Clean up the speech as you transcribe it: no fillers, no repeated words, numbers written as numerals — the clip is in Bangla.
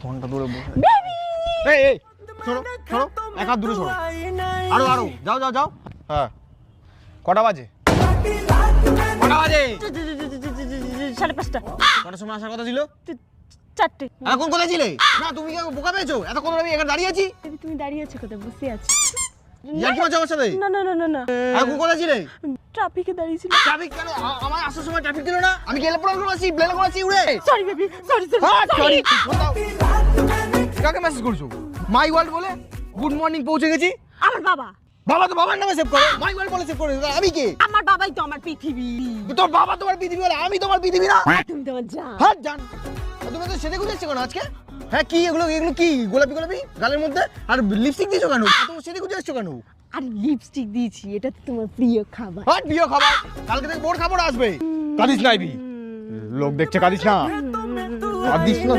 ঘন্টা ধরে বসে। বেবি এই এই সরো সরো, এক হাত দূরে সরো। আরো আরো যাও যাও যাও। হ্যাঁ কটা বাজে? কটা বাজে? 5:30। কটার সময় আসার কথা ছিল? 4টে। এখন কোথায় ছিলে? না তুমি কি বোকা পেয়েছো? এতক্ষণ আমি এখানে দাঁড়িয়ে আছি। বেবি তুমি দাঁড়িয়ে আছো কোথায়? বসে আছি। ইয়ার কি হচ্ছে আমার সাথে? না না না না না, এখন কোথায় ছিলে? ট্রাফিকে দাঁড়িয়েছিল। ট্রাফিক কেন? আমার আসার সময় ট্রাফিক ছিল না? আমি গেলে পড়া করে আছি, ব্লেলে করে আছি উড়ে। সরি বেবি, সরি হ্যাঁ সরি। সরি। কাকে মেসেজ করছো? মাই ওয়ার্ল্ড বলে গুড মর্নিং পৌঁছে গেছি। আমার বাবা। বাবা তো বাবার নামে সেভ করো, মাই ওয়ার্ল্ড বলে সেভ করে। আমি কে? আমার বাবাই তো আমার পৃথিবী। তোর বাবা তোমার পৃথিবী বলে, আমি তোমার পৃথিবী না। তুমি তো আমার জান। হ্যাঁ জান। তুমি তো সেদে গুজে এসছো কেন আজকে? হ্যাঁ কি এগুলো এগুলো কি গোলাপি গোলাপি গালের মধ্যে? আর লিপস্টিক দিয়েছো কেন? তুমি সেদে গুজে এসছো কেন? আর লিপস্টিক দিয়েছি, এটা তো তোমার প্রিয় খাবার। হ্যাঁ প্রিয় খাবার। কালকে থেকে বোর খাবার আসবে। কাঁদিস না আইবি। লোক দেখছে কাঁদিস না। কাঁদিস না।